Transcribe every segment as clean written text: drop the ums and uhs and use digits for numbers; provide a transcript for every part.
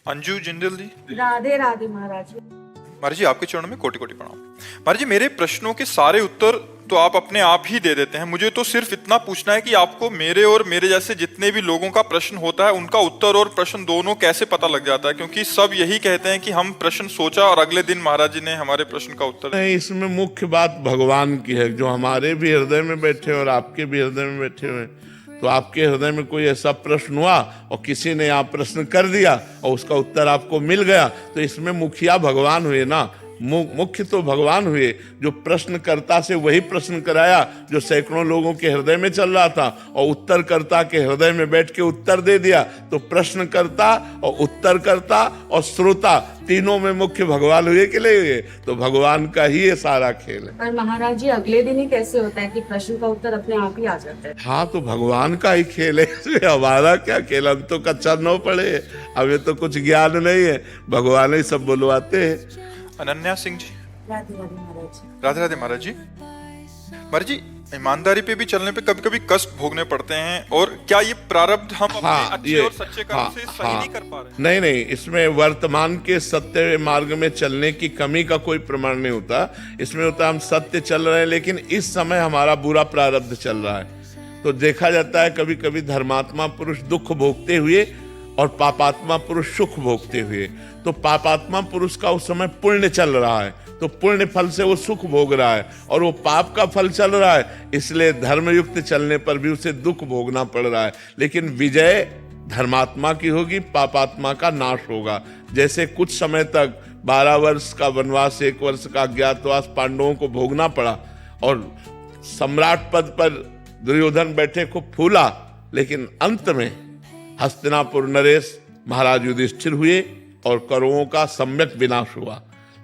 अंजू जिंदल जी। राधे राधे महाराज। महाराज जी आपके चरणों में कोटि कोटि प्रणाम। महाराज जी मेरे प्रश्नों के सारे उत्तर तो आप अपने आप ही दे देते हैं, मुझे तो सिर्फ इतना पूछना है कि आपको मेरे और मेरे जैसे जितने भी लोगों का प्रश्न होता है उनका उत्तर और प्रश्न दोनों कैसे पता लग जाता है, क्योंकि सब यही कहते हैं कि हम प्रश्न सोचा और अगले दिन महाराज जी ने हमारे प्रश्न का उत्तर नहीं, इसमें मुख्य बात भगवान की है, जो हमारे भी हृदय में बैठे और आपके भी हृदय में बैठे हुए। तो आपके हृदय में कोई ऐसा प्रश्न हुआ और किसी ने आप प्रश्न कर दिया और उसका उत्तर आपको मिल गया, तो इसमें मुखिया भगवान हुए ना, मुख्य तो भगवान हुए। जो प्रश्नकर्ता से वही प्रश्न कराया जो सैकड़ों लोगों के हृदय में चल रहा था, और उत्तरकर्ता के हृदय में बैठ के उत्तर दे दिया। तो प्रश्नकर्ता और उत्तरकर्ता और श्रोता तीनों में मुख्य भगवान हुए कि नहीं हुए? तो भगवान का ही ये सारा खेल है। पर महाराज जी अगले दिन ही कैसे होता है कि प्रश्न का उत्तर अपने आप ही आ जाता है? हाँ, तो भगवान का ही खेल है, इसमें हमारा क्या खेल? हम तो कच्चा न पड़े, हमें तो कुछ ज्ञान नहीं है, भगवान ही सब बुलवाते हैं। अनन्या सिंह जी। राधे राधे महाराज। राधे राधे महाराज जी। महाराज जी ईमानदारी पे भी चलने पे कभी कभी कष्ट भोगने पड़ते हैं, और क्या ये प्रारब्ध हम अपने अच्छे और सच्चे कर्म से सही नहीं कर पा रहे? नहीं नहीं, इसमें वर्तमान के सत्य मार्ग में चलने की कमी का कोई प्रमाण नहीं होता। इसमें होता हम सत्य चल रहे हैं, लेकिन इस समय हमारा बुरा प्रारब्ध चल रहा है। तो देखा जाता है कभी कभी धर्मात्मा पुरुष दुख भोगते हुए और पापात्मा पुरुष सुख भोगते हुए। तो पापात्मा पुरुष का उस समय पुण्य चल रहा है, तो पुण्य फल से वो सुख भोग रहा है, और वो पाप का फल चल रहा है, इसलिए धर्मयुक्त चलने पर भी उसे दुख भोगना पड़ रहा है। लेकिन विजय धर्मात्मा की होगी, पापात्मा का नाश होगा। जैसे कुछ समय तक 12 वर्ष का वनवास, 1 वर्ष का अज्ञातवास पांडवों को भोगना पड़ा, और सम्राट पद पर दुर्योधन बैठे खूब फूला, लेकिन अंत में हस्तिनापुर नरेश महाराज युधिष्ठिर हुए और कौरवों का सम्यक विनाश हुआ।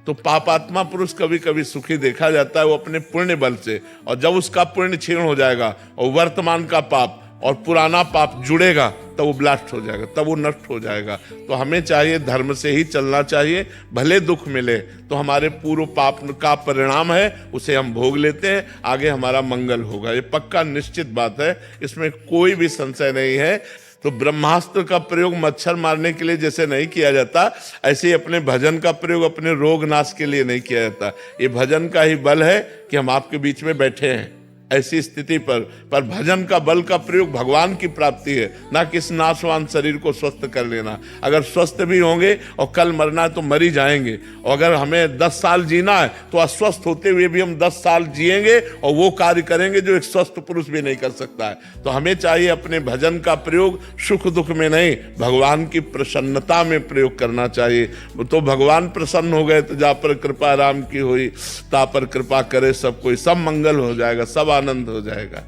तो पापात्मा पुरुष कभी कभी सुखी देखा जाता है वो अपने पुण्य बल से, और जब उसका पुण्य क्षीण हो जाएगा और वर्तमान का पाप और पुराना पाप जुड़ेगा तब वो ब्लास्ट हो जाएगा, तब वो नष्ट हो जाएगा। तो हमें चाहिए धर्म से ही चलना चाहिए, भले दुख मिले तो हमारे पूर्व पाप का परिणाम है, उसे हम भोग लेते हैं, आगे हमारा मंगल होगा। ये पक्का निश्चित बात है, इसमें कोई भी संशय नहीं है। तो ब्रह्मास्त्र का प्रयोग मच्छर मारने के लिए जैसे नहीं किया जाता, ऐसे ही अपने भजन का प्रयोग अपने रोग नाश के लिए नहीं किया जाता। ये भजन का ही बल है कि हम आपके बीच में बैठे हैं ऐसी स्थिति पर भजन का बल का प्रयोग भगवान की प्राप्ति है, ना कि इस नाशवान शरीर को स्वस्थ कर लेना। अगर स्वस्थ भी होंगे और कल मरना है तो मर ही जाएंगे, और अगर हमें 10 साल जीना है तो अस्वस्थ होते हुए भी हम 10 साल जिएंगे और वो कार्य करेंगे जो एक स्वस्थ पुरुष भी नहीं कर सकता है। तो हमें चाहिए अपने भजन का प्रयोग सुख दुख में नहीं, भगवान की प्रसन्नता में प्रयोग करना चाहिए। तो भगवान प्रसन्न हो गए तो जा पर कृपा राम की हुई, ता पर कृपा करे सब कोई, सब मंगल हो जाएगा, सब आनंद हो जाएगा।